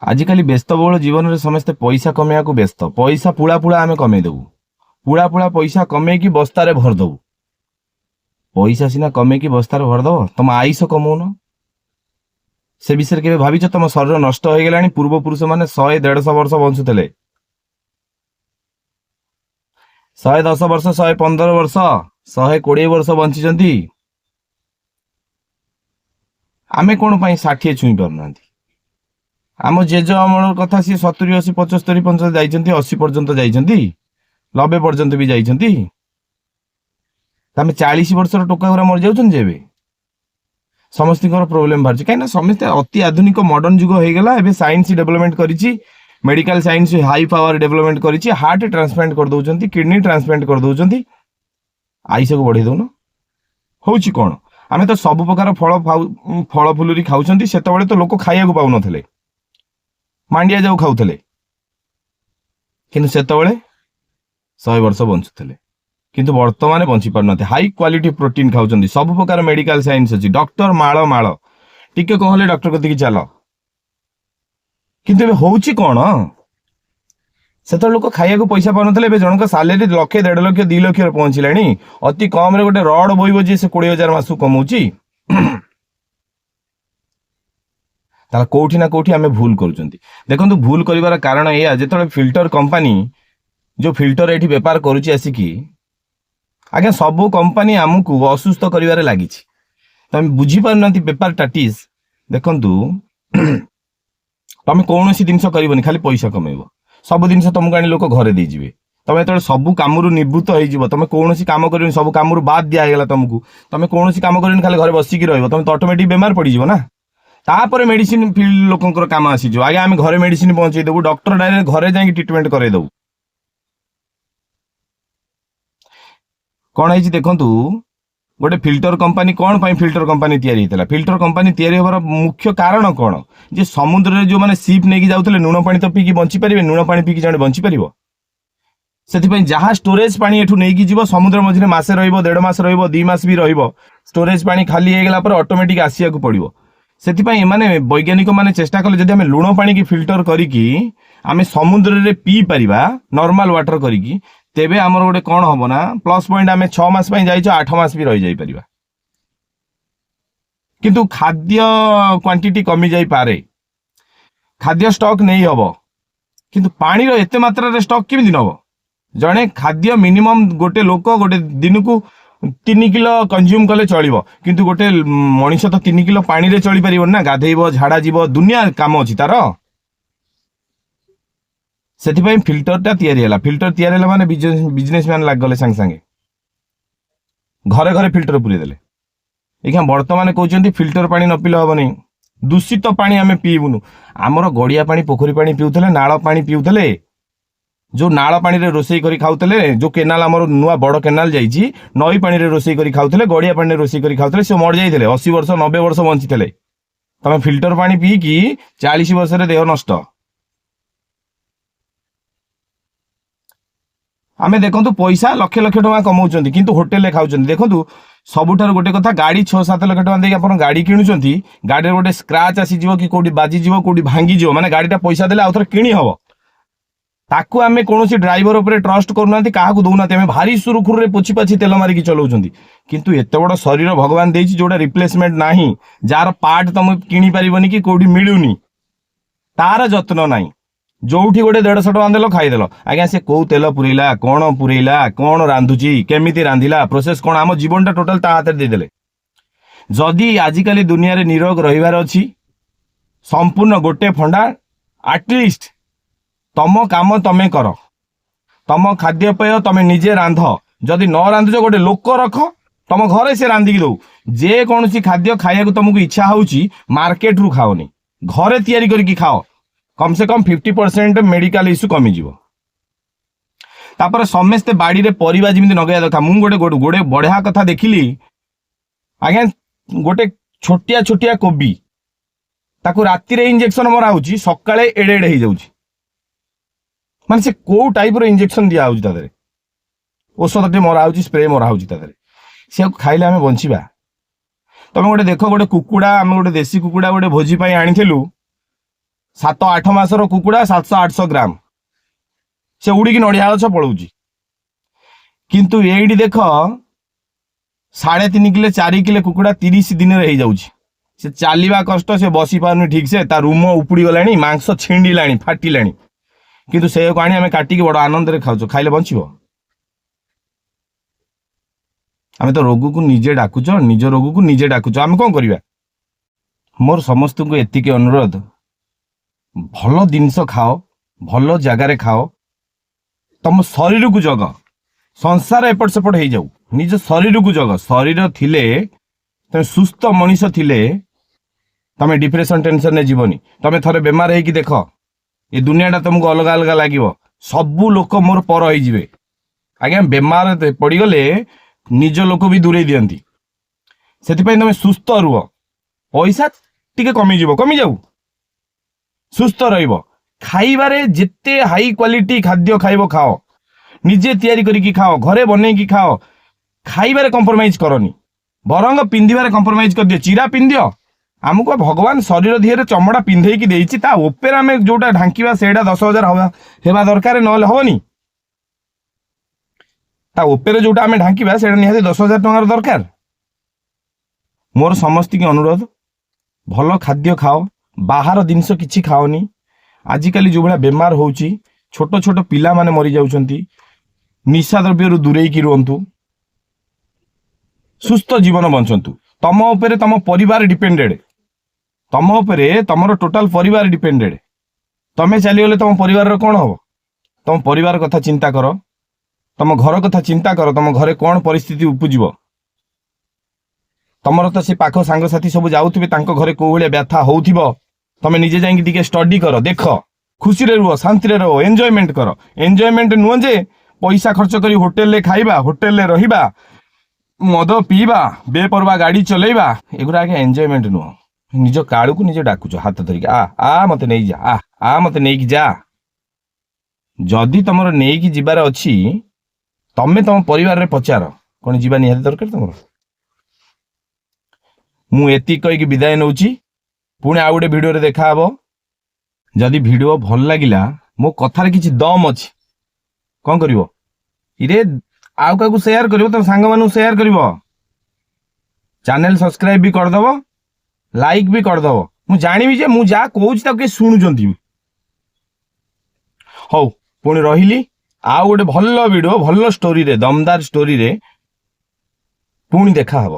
आजिकल व्यस्तबहुल जीवन में समस्ते पैसा कमेया को व्यस्त पैसा पुड़ा पुड़ा आम कमे देबू पुड़ा पुड़ा पैसा कमे की बस्तारे भरदबू पैसा सीना कमे की बस्तारे भरदब तुम आयुष कमौन से विषय के भाविच तुम शरीर नष्ट हो गलानी पूर्व पुरुष मैंने 100-150 वर्ष बंचुले 110 वर्ष 115 वर्ष 120 वर्ष बंची आमे कौन 60 छुई पारना आम जेज अमल कथा सी 70-80 75 50 जाइछन्ती 80 पर्यंत जाइछन्ती 90 पर्यंत भी जाइछन्ती तमे 40 वर्षर टोका गुरा मर जाउछन जेबे समस्त प्रोब्लेम बाहर कहीं समस्त अति आधुनिक मॉडर्न जुग हो गला एबे साइंस डेवलपमेंट करिछि medical science high power development करिछि हार्ट ट्रांसप्लांट कर दउछन्ती किडनी ट्रांसप्लांट कर दउछन्ती आयुष को बढ़े दउन होउछि कोन आमे तो सब प्रकार फल फुलुरी खाउछन्ती सेतबेले तो लोक खाइया को पाउ नथले मांडिया जाऊ खाऊले किंतु सेतबेले 100 वर्ष बंचुले किंतु वर्तमान बंची पार ना हाई क्वालिटी प्रोटीन खाऊं सब प्रकार मेडिकल साइंस अच्छी डॉक्टर माड़ माड़ टिके कहले डॉक्टर कति चल किंतु होउछि कोन से लोक खाइया को पैसा पाउनथले जनक सालेरी 1,00,000 1,50,000 2 लाख पहुंचलानी अति कम रे गोटे रड बोइबो जे से 20,000 मासु कमाउछि ताला कोठी ना कोठी आमे भूल करूचंती देखंतु भूल करिवार कारण एया जेतले फिल्टर कंपनी जो फिल्टर एठी व्यापार करूची आसिकी आगे सब कंपनी आमको असुस्थ करिवारे लागिछि तमे बुझी पार नंती व्यापार टाटिस देखंतु तमे कोनोसी जिंस करिवनी खाली पैसा कमेबो सब जिंस तुमको आनी लोक घरे दे जिवे तमे तो सब कामरू निवृत्त हो जिवो तमे कोनोसी काम करिवनी सब कामरू बाद दिया गेला तुमको तमे कोनोसी काम करिवनी खाली घरे बसिकी रहइबो तमे तो ऑटोमेटिक बीमार पड़ी जिवो ना तापर मेडिसिन फील्ड लोकंकर काम आसीजो आगे आमे घरे मेडिसिन पहुंचे देबू डॉक्टर डायरेक्ट घरे जाई ट्रीटमेंट करे दऊ कोन है देखंतु गोटे फिल्टर कंपनी कोन पई फिल्टर कंपनी तयारी हेतला फिल्टर कंपनी तयारी होबार मुख्य कारण कोन जे समुद्र रे जो माने शिप नेकी जाउतले नुण पानी तो पीकी बंची परिबे नुण पानी पीकी जणे बंची परिबो सेति पई जहा स्टोरेज पानी एठु नेकी जीवो समुद्र मझिरे मासे रहइबो 1.5 मास रहइबो 2 मास भी रहइबो स्टोरेज पानी खाली हे गेला पर ऑटोमेटिक आसिया को पड़िबो सेति पई माने वैज्ञानिक माने चेष्टा कले जदि हमें लुण पानी की फिल्टर करिकी आमे समुद्र रे पी परिबा नॉर्मल वाटर करिकी तेबे हमर गोटे कोन हबो ना प्लस पॉइंट आमे 6 मास पई जाइछो 8 मास भी रहि जाई परिबा किंतु खाद्य क्वांटिटी कमी जाई पारे खाद्य स्टॉक नहीं हबो किंतु पानी रो एते मात्रा रे स्टॉक किमि दिन हबो जणे खाद्य मिनिमम गोटे लोक गोटे दिन को 3 किलो कंज्यूम कले चलिबो किंतु गोटे मनीष तो 3 किलो पानी रे चली परिबो ना गाधेइबो झाड़ा जीवो दुनिया काम अछि तार सेति पई फिल्टर ता तयारी हला फिल्टर तयारी हला माने बिजनेसमैन लाग गले संग संगे घरे घरे फिल्टर पुरी देले एखा वर्तमान कहउचंती फिल्टर पानी न पिलो हबनी दूषित पानी आमे पीबुनु हमर गड़िया पानी पोखरी पानी पिउथले नाळ पानी पिउथले जो नाळ पानी रे रोसई करी खाउतले जो केनाल हमर नुआ बड़ केनाल जाईची नई पानी रे रोसई करी खाउतले गड़िया पानी रे रोसई करी खाउतले से मर जाईतले 80 वर्ष 90 वर्ष बंचीतले तमे फिल्टर पानी पी की 40 वर्ष रे देह नष्ट आमे देखंतु पैसा लक्ष लक्ष टका कमाउचंती किंतु होटल रे खाउचंती देखंतु सबुठार गोटे कथा गाड़ी 6-7 लाख टका देके अपन गाड़ी किणुचंती गाड़ी रे गोटे स्क्रैच आसी जीवो कि कोडी बाजी जीवो कोडी भांगी जीवो माने गाड़ीटा पैसा देले आउथर किणी हबो ताकू आमे कोनोसी ड्राइवर ऊपर ट्रस्ट करूनांती काहाकू दउनांती आमे भारी सुरुखुर रे पोछि पाछि तेल मारिकी चलाउचंती किंतु एते बड़ शरीर भगवान देइछि जोडा रिप्लेसमेंट नाही जार पार्ट तुम किणी परिबनी कि कोडी मिलुनी तार जत्न नाही जोठी गोटे 150 टका देलो खाई देलो आज्ञा से को तेल पुरैला कोन रांधुची केमिति रांधिला प्रोसेस कोन आम जीवनटा टोटल ता हाथ दे देले जदि आजिकली दुनिया रे निरोग रहिबार अछि संपूर्ण गोटे फंडा एटलिस्ट तम काम तमे कर तम खाद्यपेय तमे निजे रांध जदि न रांधुछ गोटे लोक रख तम घरे से रांधिकी दो जे कोनसी खाद्य खाइया को तुमको इच्छा होउची मार्केट रु खाओनी घरे तयारी करके खाओ कम से कम 50% मेडिकल इश्यू कमी जीवो तापर समस्ते बाड़ी रे परिबा जिमिति नगया देखा मु गोटे बढ़िया कथा देखिली आज्ञा गोटे छोटिया छोटिया कोबी ताकू राति रे इंजेक्शन मरा होउची सकाळे एडे एडे हे जाउची माने से को टाइप रो इंजेक्शन दिया होउची तादरे औषध टे मरा होउची स्प्रे मरा होउची तादरे से खाइले हमें बंचिबा तमे गोटे देखो गोटे कुकुडा हम गोटे देसी कुकुडा गोटे भोजी पई आनिथिलु 7-8 ମାସର କୁକୁଡ଼ା 700-800 ଗ୍ରାମ ସେ ଉଡ଼ିକି ନଡ଼ିଆ ଗଛ ପଳଉଛି। କିନ୍ତୁ ଏଇଠି ଦେଖ 3.5 କିଲୋ 4 କିଲୋ କୁକୁଡ଼ା 30 ଦିନରେ ହେଇଯାଉଛି। ସେ ଚାଲିବା କଷ୍ଟ, ସେ ବସି ପାରୁନି ଠିକ ସେ, ତା ରୁମ ଉପୁଡ଼ି ଗଲାଣି, ମାଂସ ଛିଣ୍ଡିଲାଣି, ଫାଟିଲାଣି, କିନ୍ତୁ ସେଇକୁ ଆଣି ଆମେ କାଟିକି ବଡ଼ ଆନନ୍ଦରେ ଖାଉଛୁ। ଖାଇଲେ ବଞ୍ଚିବ? ଆମେ ତ ରୋଗକୁ ନିଜେ ଡାକୁଛ, ନିଜ ରୋଗକୁ ନିଜେ ଡାକୁଛ। ଆମେ କଣ କରିବା? ମୋର ସମସ୍ତଙ୍କୁ ଏତିକି ଅନୁରୋଧ, ଭଲ ଜିନିଷ ଖାଅ, ଭଲ ଜାଗାରେ ଖାଅ, ତମ ଶରୀରକୁ ଜଗ। ସଂସାର ଏପଟ ସେପଟ ହେଇଯାଉ, ନିଜ ଶରୀରକୁ ଜଗ। ଶରୀର ଥିଲେ, ତମେ ସୁସ୍ଥ ମଣିଷ ଥିଲେ ତମେ ଡିପ୍ରେସନ ଟେନସନରେ ଯିବନି। ତମେ ଥରେ ବେମାର ହେଇକି ଦେଖ, ଏ ଦୁନିଆଟା ତମକୁ ଅଲଗା ଅଲଗା ଲାଗିବ। ସବୁ ଲୋକ ମୋର ପର ହେଇଯିବେ। ଆଜ୍ଞା, ବେମାର ପଡ଼ିଗଲେ ନିଜ ଲୋକ ବି ଦୂରେଇ ଦିଅନ୍ତି। ସେଥିପାଇଁ ତମେ ସୁସ୍ଥ ରୁହ। ପଇସା ଟିକେ କମିଯିବ, କମିଯାଉ, ସୁସ୍ଥ ରହିବ। ଖାଇବାରେ ଯେତେ ହାଇ କ୍ୱାଲିଟି ଖାଦ୍ୟ ଖାଇବ ଖାଅ, ନିଜେ ତିଆରି କରିକି ଖାଅ, ଘରେ ବନେଇକି ଖାଅ। ଖାଇବାରେ କମ୍ପ୍ରମାଇଜ କରନି, ବରଂ ପିନ୍ଧିବାରେ କମ୍ପ୍ରମାଇଜ କରିଦିଅ। ଚିରା ପିନ୍ଧିଦିଅ। ଆମକୁ ଭଗବାନ ଶରୀର ଧିଏରେ ଚମଡ଼ା ପିନ୍ଧେଇକି ଦେଇଛି, ତା ଉପରେ ଆମେ ଯୋଉଟା ଢାଙ୍କିବା ସେଇଟା 10,000 ହେବା ଦରକାର, ନହେଲେ ହବନି। ତା ଉପରେ ଯୋଉଟା ଆମେ ଢାଙ୍କିବା ସେଇଟା ନିହାତି 10,000 ଟଙ୍କାର ଦରକାର। ମୋର ସମସ୍ତଙ୍କୁ ଅନୁରୋଧ, ଭଲ ଖାଦ୍ୟ ଖାଅ, ବାହାର ଜିନିଷ କିଛି ଖାଅନି। ଆଜିକାଲି ଯୋଉ ଭଳିଆ ବେମାର ହଉଛି, ଛୋଟ ଛୋଟ ପିଲାମାନେ ମରି ଯାଉଛନ୍ତି। ନିଶା ଦ୍ରବ୍ୟରୁ ଦୂରେଇକି ରୁହନ୍ତୁ, ସୁସ୍ଥ ଜୀବନ ବଞ୍ଚନ୍ତୁ। ତମ ଉପରେ ତମ ପରିବାର ଡିପେଣ୍ଡେଡ, ତମ ଉପରେ ତମର ଟୋଟାଲ ପରିବାର ଡିପେଣ୍ଡେଡ। ତମେ ଚାଲିଗଲେ ତମ ପରିବାରର କଣ ହବ? ତମ ପରିବାର କଥା ଚିନ୍ତା କର, ତମ ଘର କଥା ଚିନ୍ତା କର। ତମ ଘରେ କଣ ପରିସ୍ଥିତି ଉପୁଜିବ? ତମର ତ ସେ ପାଖ ସାଙ୍ଗସାଥି ସବୁ ଯାଉଥିବେ, ତାଙ୍କ ଘରେ କୋଉ ଭଳିଆ ବ୍ୟଥା ହଉଥିବ, ତମେ ନିଜେ ଯାଇକି ଟିକେ ଷ୍ଟଡି କର, ଦେଖ। ଖୁସିରେ ରୁହ, ଶାନ୍ତିରେ ରୁହ, ଏନ୍ଜୟମେଣ୍ଟ କର। ଏନ୍ଜୟମେଣ୍ଟ ନୁହଁ ଯେ ପଇସା ଖର୍ଚ୍ଚ କରି ହୋଟେଲରେ ଖାଇବା, ହୋଟେଲରେ ରହିବା, ମଦ ପିଇବା, ବେପରବା ଗାଡ଼ି ଚଲେଇବା, ଏଗୁଡ଼ା ଆଜ୍ଞା ଏନ୍ଜୟମେଣ୍ଟ ନୁହଁ। ନିଜ କାଳକୁ ନିଜେ ଡାକୁଛ ହାତ ଧରିକି, ମତେ ନେଇକି ଯା, ମତେ ନେଇକି ଯା। ଯଦି ତମର ନେଇକି ଯିବାର ଅଛି, ତମେ ତମ ପରିବାରରେ ପଚାର, କଣ ଯିବା ନିହାତି ଦରକାର ତମର? ମୁଁ ଏତିକି କହିକି ବିଦାୟ ନେଉଛି। ପୁଣି ଆଉ ଗୋଟେ ଭିଡ଼ିଓରେ ଦେଖାହବ। ଯଦି ଭିଡ଼ିଓ ଭଲ ଲାଗିଲା, ମୋ କଥାରେ କିଛି ଦମ ଅଛି, କଣ କରିବ? ଇରେ ଆଉ କାହାକୁ ସେୟାର କରିବ, ତମ ସାଙ୍ଗମାନଙ୍କୁ ସେୟାର କରିବ, ଚ୍ୟାନେଲ ସବସ୍କ୍ରାଇବ ବି କରିଦବ, ଲାଇକ୍ ବି କରିଦବ। ମୁଁ ଜାଣିବି ଯେ ମୁଁ ଯାହା କହୁଛି ତାକୁ କିଏ ଶୁଣୁଛନ୍ତି। ହଉ, ପୁଣି ରହିଲି। ଆଉ ଗୋଟେ ଭଲ ଭିଡ଼ିଓ, ଭଲ ଷ୍ଟୋରିରେ, ଦମଦାର ଷ୍ଟୋରିରେ ପୁଣି ଦେଖାହବ।